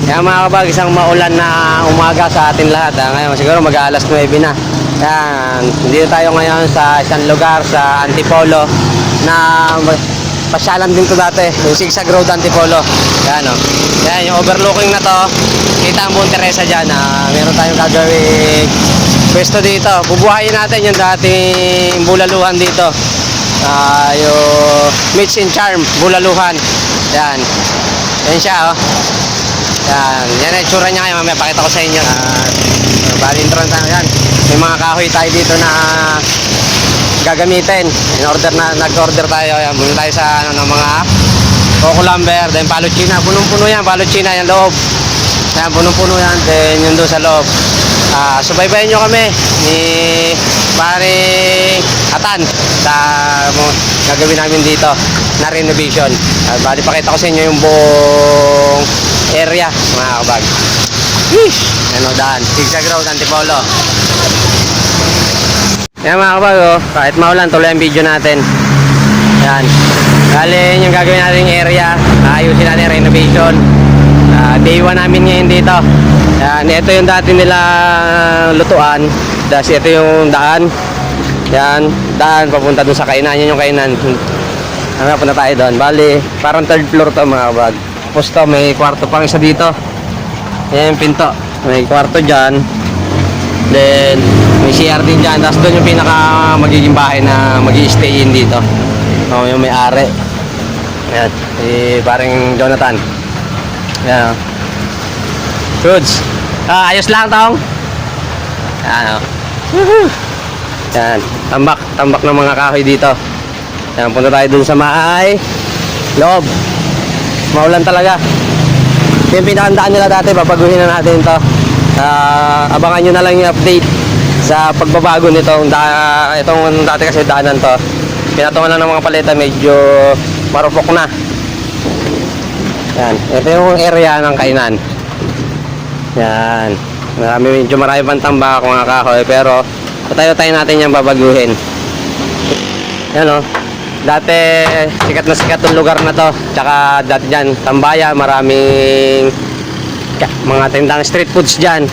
Kaya mga kabag, isang maulan na umaga sa atin lahat. Ngayon siguro mag-aalas 9 na. Yan, dito tayo ngayon sa isang lugar sa Antipolo na pasyalan din to dati, yung Zigzag Road Antipolo. Yan o. Yan, yung overlooking na to. Kita ang Buong Teresa dyan. Meron tayong gagawing pwesto dito. Bubuhayin natin yung dating bulaluhan dito. Yung Mitch and Charm Bulaluhan. Yan. Yan siya o. Yan, yan ang itsura niya ngayon. Mamaya pakita ko sa inyo. Bali entrance na yan. May mga kahoy tayo dito na gagamitin. Nag-order tayo. Yan, bumili tayo sa ng mga coco lumber, then palochina. Punong-puno yan, palochina yung loob. Yan, punong-puno yan. Then yung doon sa loob. Subaybayan nyo kami ni Paring Atan sa gagawin namin dito na renovation. Bali pakita ko sa inyo yung buong area mga kabag. Ano daan, Zigzag Road Antipolo. Yan mga kabag, kahit maulan tuloy ang video natin. Yan, bali yung gagawin natin area, ayusin natin renovation. Day 1 namin ngayon dito. Yan, ito yung dati nila lutuan. Tapos ito yung daan. Yan, daan papunta dun sa kainan. Yan yung kainan. Punta tayo doon. Bali, parang third floor to mga kabag. Tapos to, may kwarto pang isa dito. Yan yung pinto. May kwarto dyan. Then, may CR din dyan. Tapos doon yung pinaka magiging bahay na mag-i-stay in dito. Yung may-ari. Yan, parang Jonathan. Yan. Goods. Ayos lang tong. Yan. Yan. Tambak ng mga kahoy dito. Yan, punta tayo dun sa maay loob. Maulan talaga. Yung pinakandaan nila dati, babaguhin na natin to. Abangan nyo na lang yung update sa pagbabago nitong itong dati kasi daanan to. Pinatungan lang ng mga paleta, medyo marupok na. Yan, ito yung area ng kainan. Yan, medyo marami pang tambak mga kahoy, pero tayo natin yung babaguhin. Yan o. Dati sikat na sikat yung lugar na to. Tsaka dati dyan Tambaya, maraming mga tindang street foods dyan.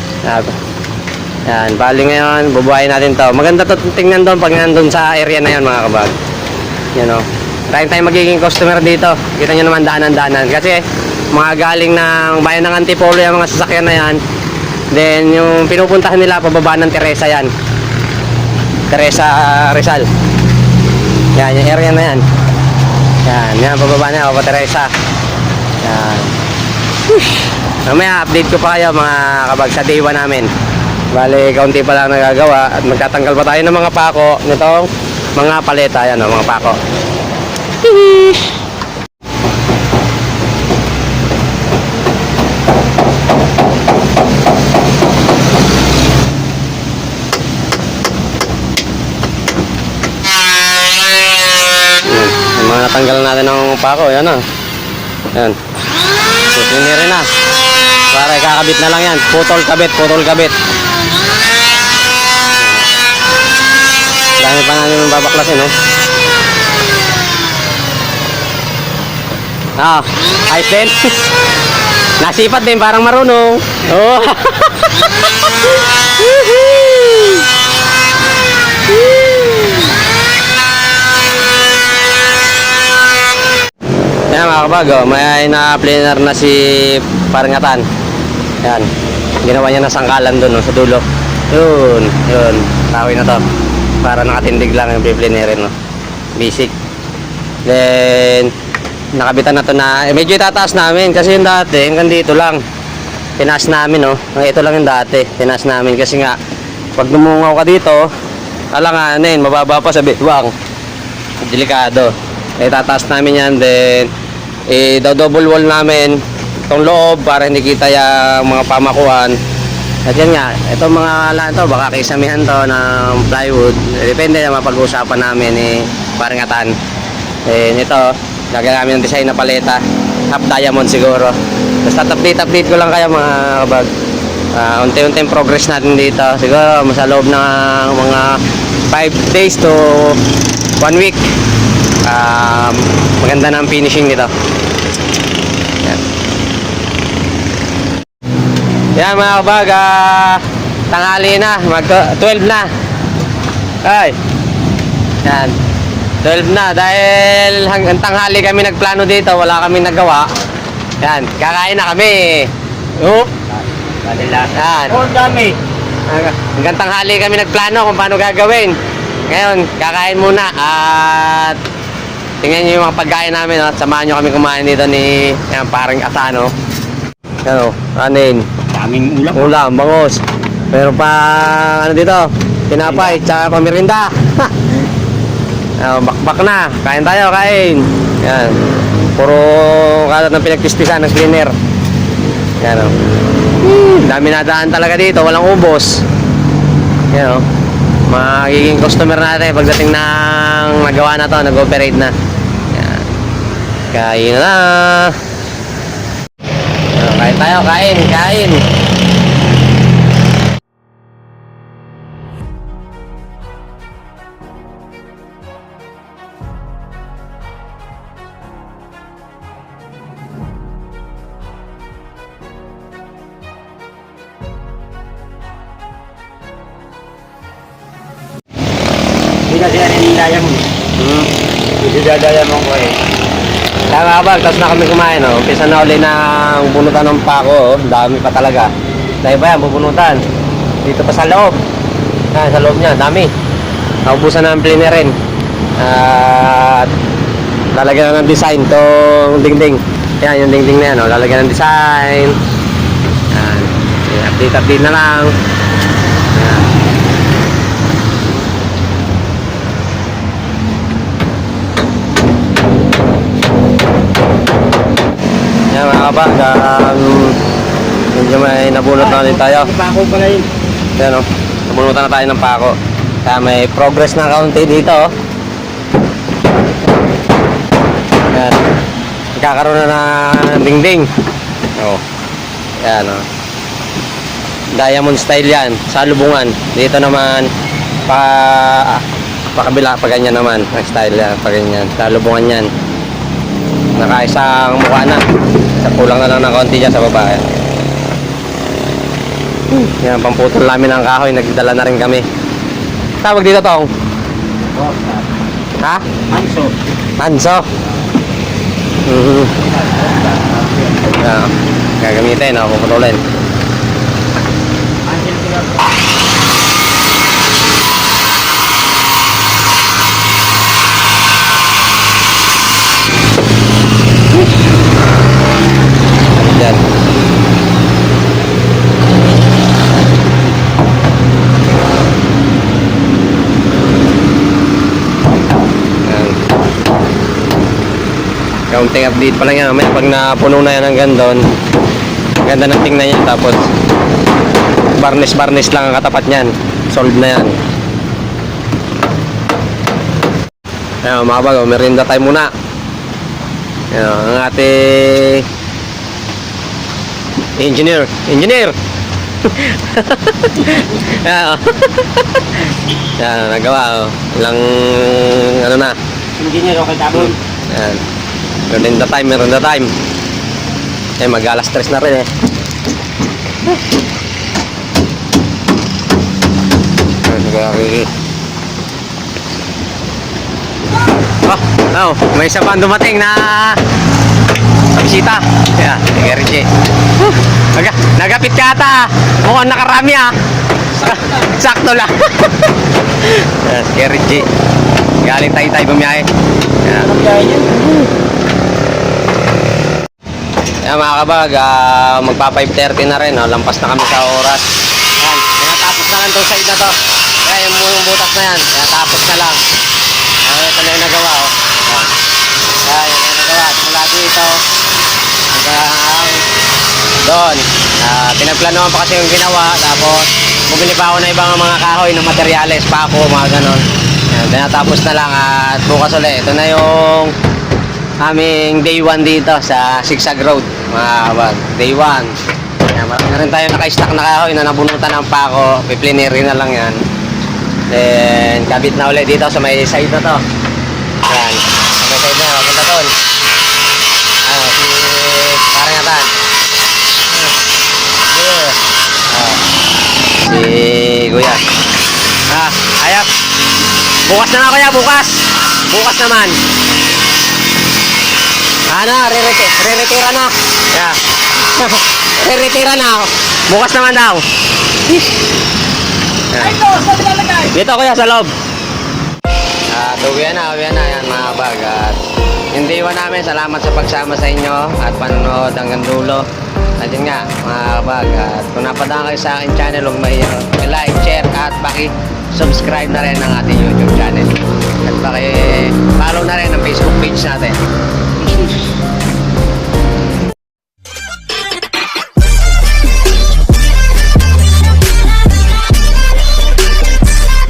Yan, bali ngayon bubuhayin natin to. Maganda to tingnan doon pag nandun sa area na yan mga kabag. Yan o. Tayo magiging customer dito. Kita nyo naman daanan-daanan. Kasi mga galing ng bayan ng Antipolo yung mga sasakyan na yan. Then yung pinupuntahan nila pababa ng Teresa yan. Teresa Rizal. Yan, yung area na yan. Yan, pababa na, Papa Teresa. Yan. Mamaya, update ko pa kayo mga kabag sa day 1 namin. Bale, kaunti pa lang nagagawa at magtatanggal pa tayo ng mga pako nitong mga paleta. Yan o, mga pako. Natanggal natin ng pako, yan o. Yan. Tutinirin na. Para kakabit na lang yan. Putol kabit. Dami pa namin yung babaklasin, no? Ayos din. Nasipat din, parang marunong. Oh. Yan mga kabag, may na-planer na si Paring Atan. Yan, ginawa niya na sangkalan doon sa dulo. Yun, kahoy na to. Para nakatindig lang yung planerin, no? Basic. Then nakabitan na to na, medyo itataas namin kasi yung dati hanggang dito lang. Tinaas namin, no? Ito lang yung dati, tinaas namin kasi nga pag dumungaw ka dito, alanganin, mababa pa sa bitwang. Delikado. Itataas namin yan, then double wall namin itong loob para hindi kita yung mga pamakuan. At yan nga, itong mga laan to, baka kisamihan to ng plywood. Depende na mapag-uusapan namin ni Paring Atan. Ito, lagyan namin ng design na paleta, half diamond siguro. Basta update ko lang kayo mga kabag. Unti-unting progress natin dito. Siguro sa loob ng mga 5 days to 1 week. Maganda na ang finishing nito. Yan. Yan mga kabag, tanghali na, mag 12 na. Ay. Yan. 12 na dahil hanggang tanghali kami nagplano dito, wala kami nagawa. Yan, kakain na kami. Oh. Yan. Oh, dami. Hanggang tanghali kami nagplano kung paano gagawin. Ngayon, kakain muna at tingnan nyo yung mga pagkain namin at samahan nyo kami kumain dito ni yan, parang Asano. Ano, kanin, Daming ulam. ulam, bangos. Meron pa ano dito, tinapay, tsaka pamirinda. Bakbak na, kain tayo, kain. Yan, puro kalat ng pinagpispisan ng cleaner. Yan o. Dami nadaan talaga dito, walang ubos. Yan o. Magiging customer natin pagdating ng nagawa na to, nag-operate na. Yan. Kain na. Kain tayo, kain, kain. Hindi kasi yan yung diamond. Hindi diamond ko eh. Kaya nga ba, tapos na kami kumain, no? Umpisa na uli ng bunutan ng pako, oh. Dami pa talaga. Dahil ba yan, bubunutan. Dito pa sa loob. Yan, sa loob niya, dami. Naubusan na ang pliner rin. At lalagyan na ng design tong dingding. Yan, yung dingding na yan, oh. Lalagyan ng design. Yan. Update na lang. Yan. Yan mga kabag, medyo may nabunot na din tayo. Pako pala yun. Yan o, nabunutan na tayo ng pako. Kaya may progress na kaunti dito. Yan. Nagkakaroon na ng dingding. O. Yan o. Diamond style yan, sa lubungan. Dito naman, pakabila, pa ganyan naman. Ang style yan, pa ganyan. Sa lubungan yan. Nakaisang mukha na. Sa kulang na lang ng konti dyan sa baba. Yan, pamputol namin ng kahoy. Nagdala na rin kami. Tawag dito tong? Ha? Manso. Manso. Yan. Gagamitin, puputulin. Angel sila. Yan. Yan. Kaunting update pa lang yan. May pag napuno na yan hanggang doon, ganda ng tingnan yan. Tapos varnish lang ang katapat niyan. Solved na yan. Ayan mga bago, merienda tayo muna. Ayan, ang ating engineer. Ayan, yan, nagawa. Ilang ano na. Engineer okay tabon. Ayan. Merienda time. Eh, mag-alas 3 na rin eh. May isa pang dumating na bisita. Yeah, Kuya Richie. Nagapit ka ata. Mukhang nakarami ah. Sakto lang. Kuya Richie. Galing tayo bumiyahe. Yeah. Yan mga kabag, magpa 5:30 na rin, lampas na kami sa oras. Yan, tinatapos na lang itong side na to. Kaya yung butas na yan, tinatapos na lang. Ito na yung nagawa, oh. Yan, yan yung nagawa, simula dito hanggang doon. Pinagplanoan pa kasi yung ginawa, tapos bumili pa ako ng ibang mga kahoy ng materyales, pako, mga ganon. Yan, tinatapos na lang at bukas ulit. Ito na yung aming day 1 dito sa Sigsag Road, mga kabag. Day 1. Yan, marami na rin tayo naka-stack na kahoy na nabunutan ng pako. Piplineri na lang yan. Then, kabit na ulit dito sa may side na to. Yan. Sa may side na, mapunta doon. Si Parang Atan. Yeah. Bukas na kuya, bukas. Bukas naman. Ano, re-retira na. Yeah. Re-retira na. Bukas naman daw. Ay, ito, saan nilalagay? Dito kuya, sa loob. Uwi na yan mga bag. At yung day 1 namin, salamat sa pagsama sa inyo at panonood hanggang dulo. At yun nga, mga bag. At kung napadaan kayo sa aking channel, huwag like, share at paki-subscribe na rin ang ating YouTube channel. At paki-follow na rin ang Facebook page natin.